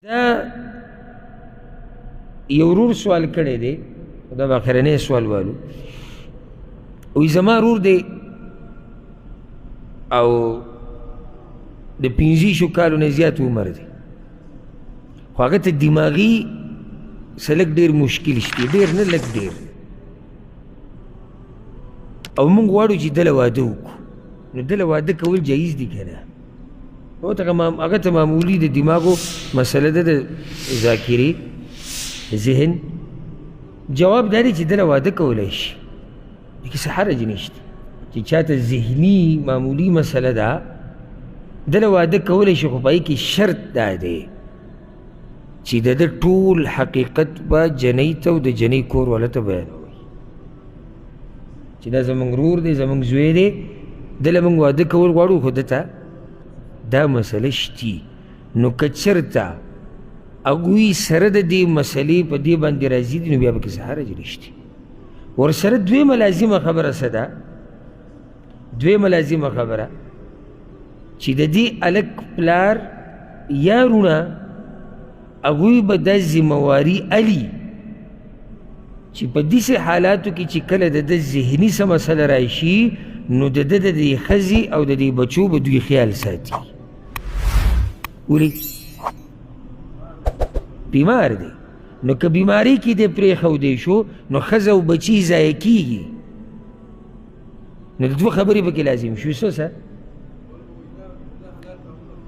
دا یو ورور سوال کړی دی، دا به اخرنی سوال والو. وی زما ورور دی او د 15 کالو نه زیات عمر دی، خو هغه ته دماغي څه لږ ډېر مشکل شته، ډېر نه لږ ډېر. او موږ غواړو چې دله واده وکړو، نو دله واده کول جایز دي که نه؟ هغه ته معمولي د دماغو مسله ده، د ذاکرې ذهن. جواب دا دی چې دله واده کولی شي، دکې څه حرج نشته چې چاته ذهني معمولي مسله ده دله واده کولی شي، خو په هغې کې شرط دا دی چې د ده ټول حقیقت به جنۍ ته او د جنۍ کور والا ته بیانوي چې دا زموږ ورور دی، زموږ زوی دی، دله موږ واده کول غواړو، خو ده ته دا مسله شتي. نو که چېرته هغوی سره د دې مسلې په دې باندې راضي دي، نو بیا پکې څه حرج نشته. ورسره دویمه لازمه خبره څه ده؟ دویمه لازمه خبره چې د دې هلک پلار یا رونه هغوی به دا ذمواري الي چې په داسې حالاتو کې چې کله د ده ذهني څه مسله راشي، نو د ده د دې ښځې او د دې بچو به دوی خیال ساتي. ولې؟ بیمار دی، نو که بیماري کې دی پرېښودی شو، نو ښځه او بچي ضایع کېږي، نو د دوه خبرې پکې لازم شو. څه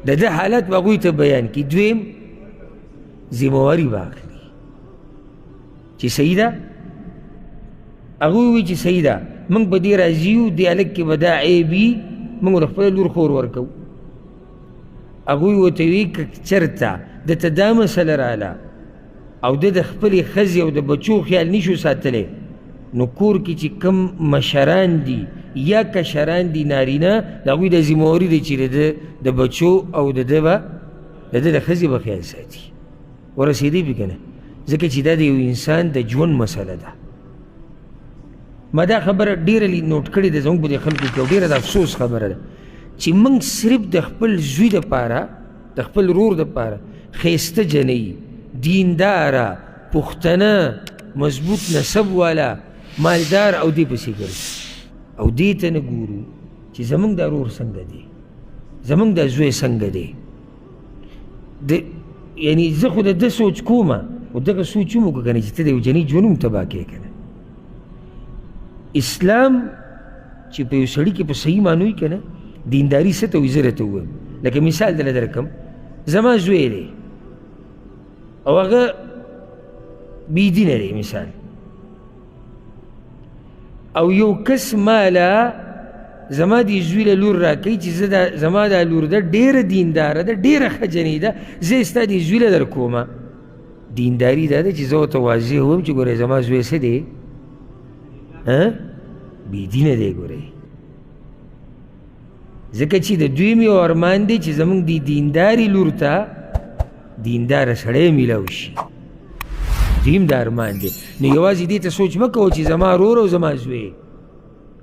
د ده حالت به هغوی ته بیان کړي، دویم ذمواري به اخلي چې صحیح ده. هغوی وایي چې صحیح ده، موږ په دې راضي یو، دې هلک کې به دا عیب وي، موږ ورخپله لور خور ورکوو. هغوی ورته وایي که چېرته دته دا مسله راله او ده د خپلې ښځې او د بچو خیال نشو ساتلی، نو کور کې چې کوم مشران دي یا کشران دي نارینه، د هغوی د ذمواري دی چې د بچو او د ده به د ده د ښځې به خیال ساتي. ورسېدی پې که نه؟ ځکه چې دا د یو انسان د ژوند مسله ده. ما دا خبره ډېره نوټ کړې ده زموږ په دې خلکو کې، او ډېره د افسوس خبره ده چې موږ صرف د خپل زوی دپاره، د خپل ورور دپاره ښایسته جنۍ، دینداره، پښتنه، مضبوط نسب والا، مالدار او دې پسې ګرځو، او دې ته نه ګورو چې زموږ دا ورور څنګه دی، زموږ دا زوی څنګه دی. یعنی زه خو د ده سوچ کومه، خو دغه سوچ هم وکړه که نه چې ته د یو جنۍ ژوند هم تباه کوې که نه. اسلام چې په یو سړي کې په صحیح معنوي که نه، دینداري څه ته وایي زه راته ووایم. لکه مثال دله درکړم، زما زوی دی او هغه بېدینه دی مثال، او یو کس ماله زما دې زوی له لور راکوي چې زما دا لور ده ډېره دینداره ده، ډېره ښه جنۍ ده، زه یې ستا دې زوی له در کومه. دینداري دا ده چې زه ورته واضح ووایم چې ګورئ زما زوی څه دی، بېدینه دی. ګورئ ځکه چې د دوی مې یو ارمان دی چې زموږ د دینداري لور ته دینداره سړی میلاو شي، دویم د ارمان دی. نو یوازې دې ته سوچ مه کوه چې زما ورور او زما زوی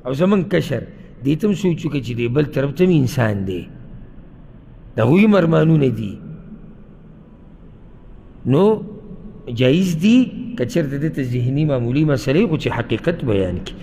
او زموږ کشر، دې ته هم سوچ وکړه چې دې بل طرف ته هم انسان دی، د هغوی هم ارمانونه دي. نو جایز دي که چېرته دې ته ذهني معمولي مسلې، خو چې حقیقت بیان کړي.